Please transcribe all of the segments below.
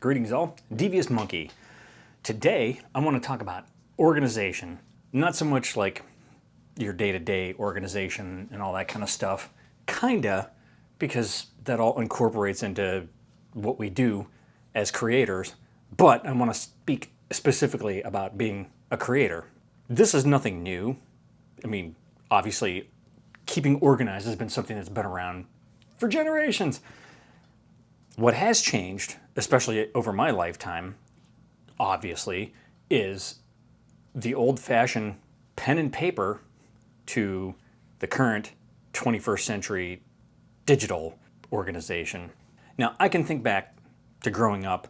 Greetings all, Devious Monkey. Today I want to talk about organization. Not so much like your day-to-day organization and all that kind of stuff. Kinda, because that all incorporates into what we do as creators. But I want to speak specifically about being a creator. This is nothing new. I mean, obviously, keeping organized has been something that's been around for generations. What has changed, especially over my lifetime, obviously, is the old-fashioned pen and paper to the current 21st century digital organization. Now, I can think back to growing up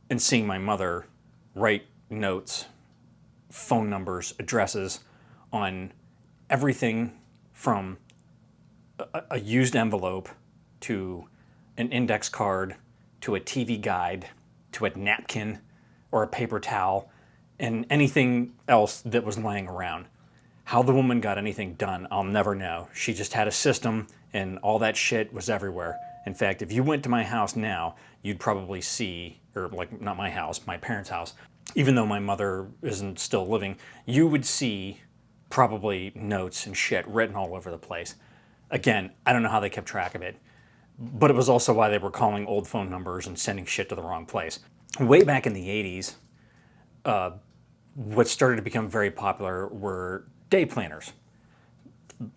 and seeing my mother write notes, phone numbers, addresses on everything from a used envelope to an index card to a TV guide to a napkin or a paper towel and anything else that was laying around. How the woman got anything done, I'll never know. She just had a system and all that shit was everywhere. In fact, if you went to my house now, you'd probably see, or like not my house, my parents' house, even though my mother isn't still living, you would see probably notes and shit written all over the place. Again, I don't know how they kept track of it, but it was also why they were calling old phone numbers and sending shit to the wrong place. Way back in the 80s, what started to become very popular were day planners,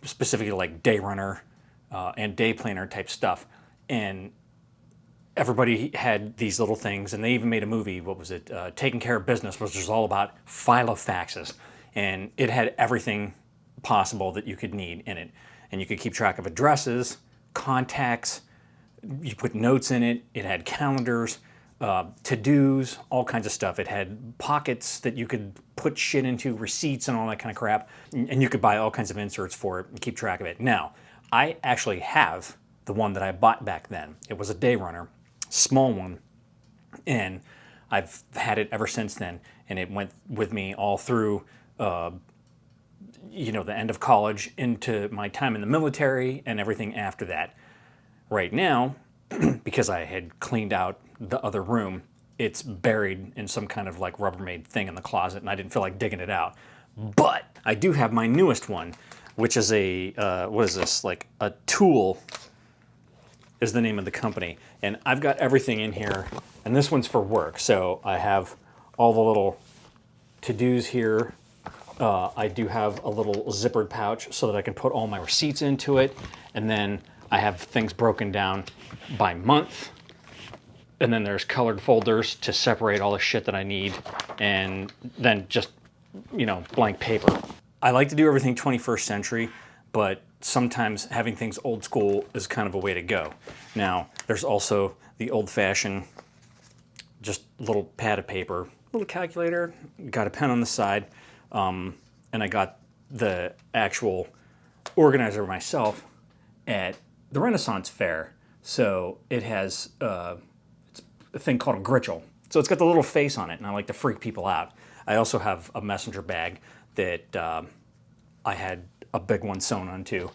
specifically like Day Runner and Day Planner type stuff. And everybody had these little things, and they even made a movie, what was it, Taking Care of Business, which was all about filofaxes. And it had everything possible that you could need in it. And you could keep track of addresses, contacts, you put notes in it, it had calendars, to-dos, all kinds of stuff. It had pockets that you could put shit into, receipts and all that kind of crap. And you could buy all kinds of inserts for it and keep track of it. Now, I actually have the one that I bought back then. It was a Day Runner, small one, and I've had it ever since then. And it went with me all through the end of college into my time in the military and everything after that. Right now, because I had cleaned out the other room, it's buried in some kind of like Rubbermaid thing in the closet, and I didn't feel like digging it out. But I do have my newest one, which is a, what is this, like a Tool is the name of the company. And I've got everything in here, and this one's for work. So I have all the little to-dos here. I do have a little zippered pouch so that I can put all my receipts into it. And then I have things broken down by month. And then there's colored folders to separate all the shit that I need. And then just, blank paper. I like to do everything 21st century, but sometimes having things old school is kind of a way to go. Now, there's also the old-fashioned, just little pad of paper, little calculator, got a pen on the side, and I got the actual organizer myself at the Renaissance Fair. So it has it's a thing called a Gritchel. So it's got the little face on it, and I like to freak people out. I also have a messenger bag that I had a big one sewn onto.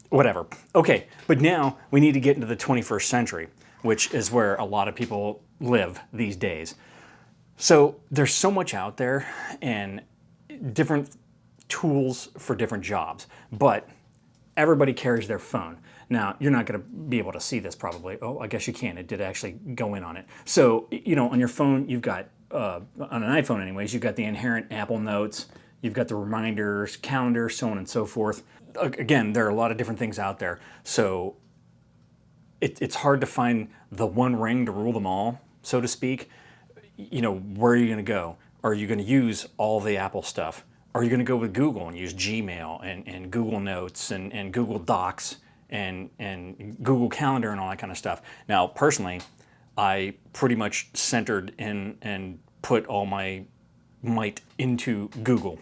Whatever. Okay, but now we need to get into the 21st century, which is where a lot of people live these days. So there's so much out there and different tools for different jobs, but everybody carries their phone. Now, you're not going to be able to see this probably. Oh, I guess you can. It did actually go in on it. So, on your phone, you've got, on an iPhone anyways, you've got the inherent Apple Notes, you've got the reminders, calendar, so on and so forth. Again, there are a lot of different things out there. So it's hard to find the one ring to rule them all, so to speak. Where are you going to go? Are you going to use all the Apple stuff? Are you going to go with Google and use Gmail and Google Notes and Google Docs and Google Calendar and all that kind of stuff? Now, personally, I pretty much centered in and put all my might into Google.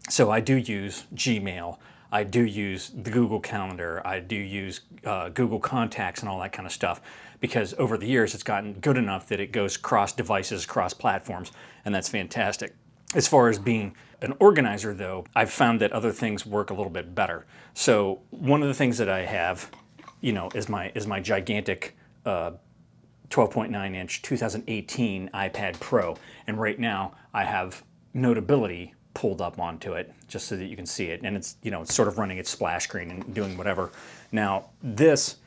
So I do use Gmail. I do use the Google Calendar. I do use Google Contacts and all that kind of stuff, because over the years it's gotten good enough that it goes cross devices, cross platforms, and that's fantastic. As far as being an organizer though, I've found that other things work a little bit better. So one of the things that I have, is my gigantic 12.9-inch 2018 iPad Pro, and right now I have Notability pulled up onto it just so that you can see it, and it's, you know, it's sort of running its splash screen and doing whatever. Now this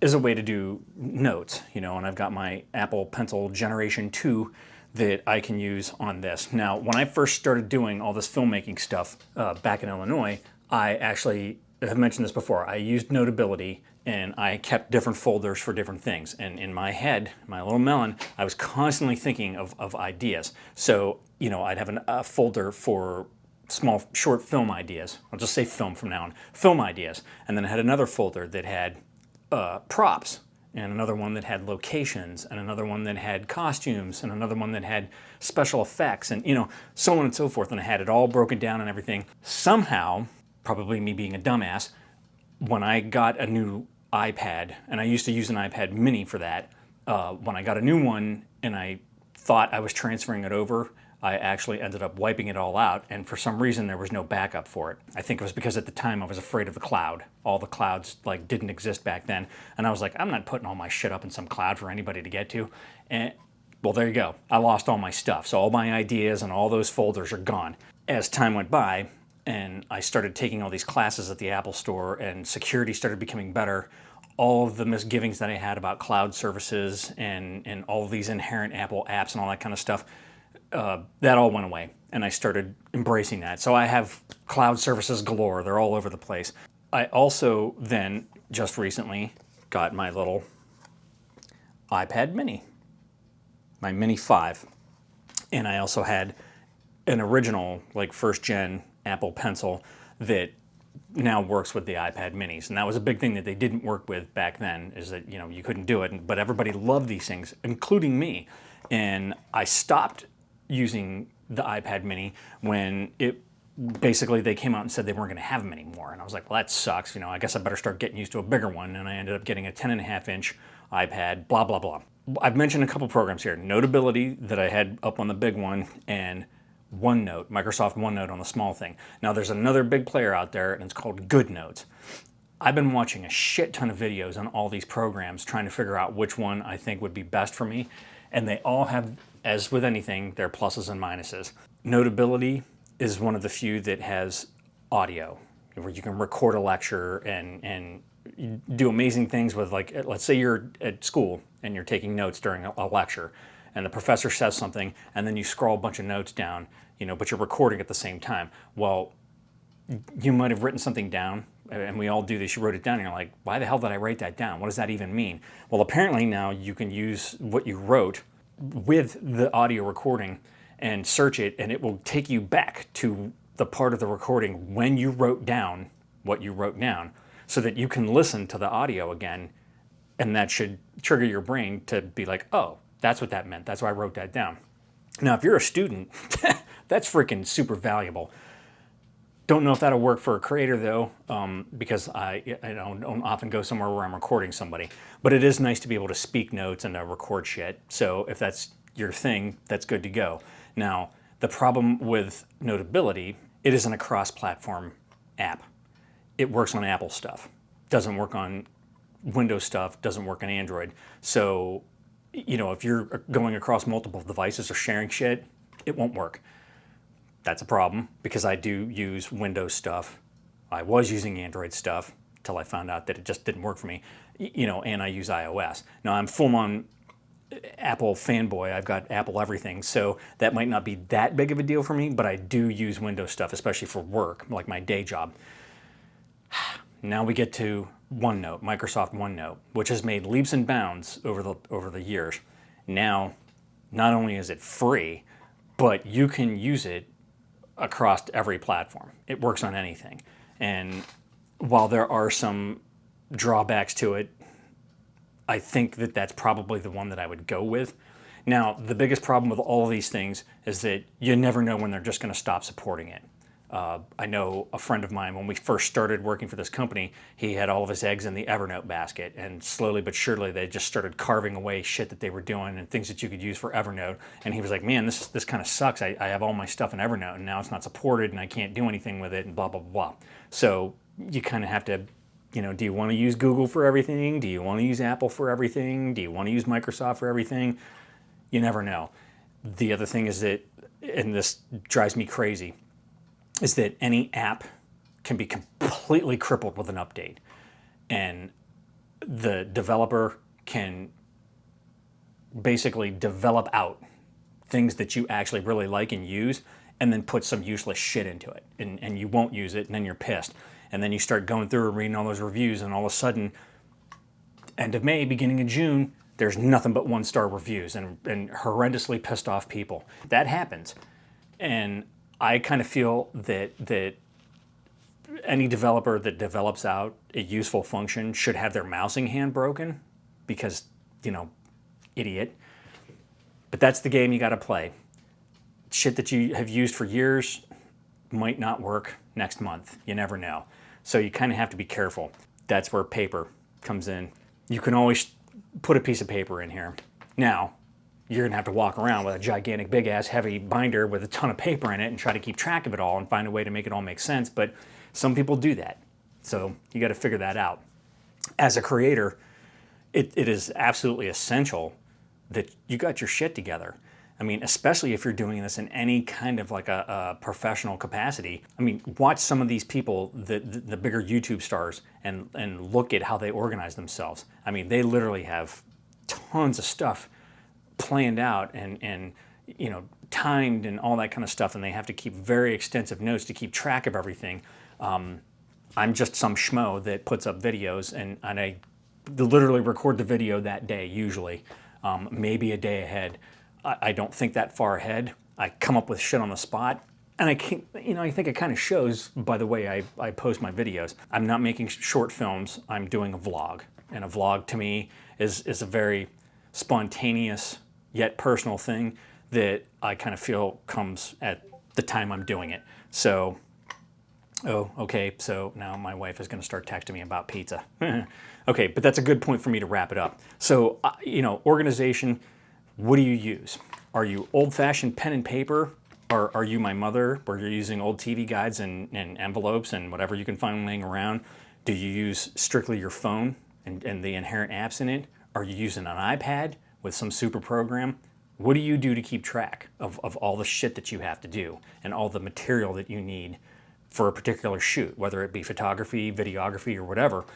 is a way to do notes, you know, and I've got my Apple Pencil Generation 2 that I can use on this. Now, when I first started doing all this filmmaking stuff back in Illinois, I actually have mentioned this before. I used Notability and I kept different folders for different things. And in my head, my little melon, I was constantly thinking of ideas. So, you know, I'd have a folder for small short film ideas. I'll just say film from now on, film ideas. And then I had another folder that had props, and another one that had locations, and another one that had costumes, and another one that had special effects, and, you know, so on and so forth. And I had it all broken down and everything. Somehow, probably me being a dumbass, when I got a new iPad, and I used to use an iPad mini for that, when I got a new one and I thought I was transferring it over, I actually ended up wiping it all out, and for some reason there was no backup for it. I think it was because at the time I was afraid of the cloud. All the clouds like didn't exist back then, and I was like, I'm not putting all my shit up in some cloud for anybody to get to. And well, there you go. I lost all my stuff, so all my ideas and all those folders are gone. As time went by, and I started taking all these classes at the Apple Store, and security started becoming better, all of the misgivings that I had about cloud services and all of these inherent Apple apps and all that kind of stuff, that all went away, and I started embracing that. So I have cloud services galore. They're all over the place. I also then just recently got my little iPad mini, my Mini 5. And I also had an original, like first gen Apple Pencil that now works with the iPad minis. And that was a big thing that they didn't work with back then, is that, you know, you couldn't do it, but everybody loved these things, including me. And I stopped using the iPad mini when it basically they came out and said they weren't going to have them anymore. And I was like, well, that sucks. You know, I guess I better start getting used to a bigger one. And I ended up getting a 10.5-inch iPad, blah, blah, blah. I've mentioned a couple programs here. Notability that I had up on the big one, and OneNote, Microsoft OneNote on the small thing. Now there's another big player out there, and it's called GoodNotes. I've been watching a shit ton of videos on all these programs trying to figure out which one I think would be best for me. And they all have, as with anything, their pluses and minuses. Notability is one of the few that has audio, where you can record a lecture and do amazing things with, like, let's say you're at school and you're taking notes during a lecture, and the professor says something, and then you scroll a bunch of notes down, you know, but you're recording at the same time. Well, you might have written something down, and we all do this. You wrote it down, and you're like, why the hell did I write that down? What does that even mean? Well, apparently now you can use what you wrote with the audio recording and search it, and it will take you back to the part of the recording when you wrote down what you wrote down, so that you can listen to the audio again, and that should trigger your brain to be like, oh, that's what that meant. That's why I wrote that down. Now, if you're a student, that's freaking super valuable. Don't know if that'll work for a creator though, because I don't often go somewhere where I'm recording somebody. But it is nice to be able to speak notes and to record shit. So if that's your thing, that's good to go. Now, the problem with Notability, it isn't a cross-platform app. It works on Apple stuff. Doesn't work on Windows stuff, doesn't work on Android. So, you know, if you're going across multiple devices or sharing shit, it won't work. That's a problem, because I do use Windows stuff. I was using Android stuff till I found out that it just didn't work for me, you know, and I use iOS. Now I'm full-on Apple fanboy. I've got Apple everything, so that might not be that big of a deal for me, but I do use Windows stuff, especially for work, like my day job. Now we get to OneNote, Microsoft OneNote, which has made leaps and bounds over the years. Now, not only is it free, but you can use it across every platform. It works on anything. And while there are some drawbacks to it, I think that that's probably the one that I would go with. Now, the biggest problem with all of these things is that you never know when they're just going to stop supporting it. I know a friend of mine, when we first started working for this company, he had all of his eggs in the Evernote basket, and slowly but surely they just started carving away shit that they were doing and things that you could use for Evernote. And he was like, man, this kind of sucks. I have all my stuff in Evernote, and now it's not supported, and I can't do anything with it, and blah, blah, blah. So you kind of have to do you want to use Google for everything? Do you want to use Apple for everything? Do you want to use Microsoft for everything? You never know. The other thing is that, and this drives me crazy, is that any app can be completely crippled with an update. And the developer can basically develop out things that you actually really like and use, and then put some useless shit into it. And you won't use it, and then you're pissed. And then you start going through and reading all those reviews, and all of a sudden, end of May, beginning of June, there's nothing but 1-star reviews and horrendously pissed off people. That happens. And I kind of feel that any developer that develops out a useful function should have their mousing hand broken because, idiot. But that's the game you got to play. Shit that you have used for years might not work next month. You never know. So you kind of have to be careful. That's where paper comes in. You can always put a piece of paper in here. Now, you're gonna have to walk around with a gigantic, big ass, heavy binder with a ton of paper in it and try to keep track of it all and find a way to make it all make sense. But some people do that. So you got to figure that out. As a creator, it is absolutely essential that you got your shit together. I mean, especially if you're doing this in any kind of like a professional capacity. I mean, watch some of these people, the bigger YouTube stars, and look at how they organize themselves. I mean, they literally have tons of stuff planned out and timed and all that kind of stuff, and they have to keep very extensive notes to keep track of everything. I'm just some schmo that puts up videos, and I literally record the video that day usually, maybe a day ahead. I don't think that far ahead. I come up with shit on the spot, and I think it kind of shows by the way I post my videos. I'm not making short films. I'm doing a vlog, and a vlog to me is a very spontaneous yet personal thing that I kind of feel comes at the time I'm doing it. So, okay, so now my wife is going to start texting me about pizza. Okay, but that's a good point for me to wrap it up. So, organization. What do you use? Are you old-fashioned pen and paper? Or are you my mother, where you're using old TV guides and envelopes and whatever you can find laying around? Do you use strictly your phone and the inherent apps in it? Are you using an iPad with some super program? What do you do to keep track of all the shit that you have to do and all the material that you need for a particular shoot, whether it be photography, videography, or whatever?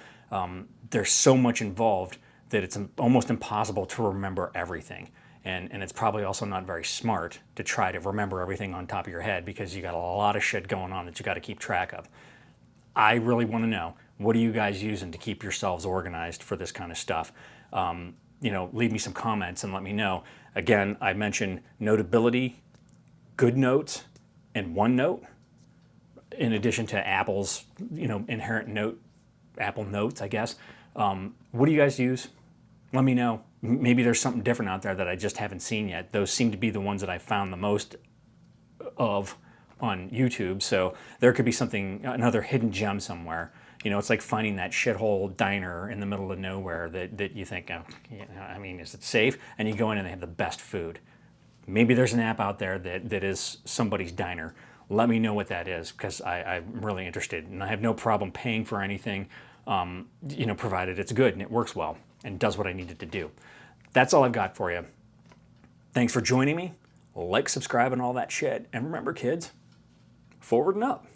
There's so much involved that it's almost impossible to remember everything. And it's probably also not very smart to try to remember everything on top of your head because you got a lot of shit going on that you got to keep track of. I really want to know, what are you guys using to keep yourselves organized for this kind of stuff? Leave me some comments and let me know. Again, I mentioned Notability, GoodNotes, and OneNote, in addition to Apple's inherent note, Apple Notes, I guess. What do you guys use? Let me know. Maybe there's something different out there that I just haven't seen yet. Those seem to be the ones that I found the most of on YouTube. So there could be another hidden gem somewhere. It's like finding that shithole diner in the middle of nowhere that you think, is it safe? And you go in and they have the best food. Maybe there's an app out there that is somebody's diner. Let me know what that is, because I'm really interested. And I have no problem paying for anything, provided it's good and it works well and does what I need it to do. That's all I've got for you. Thanks for joining me. Like, subscribe, and all that shit. And remember, kids, forward and up.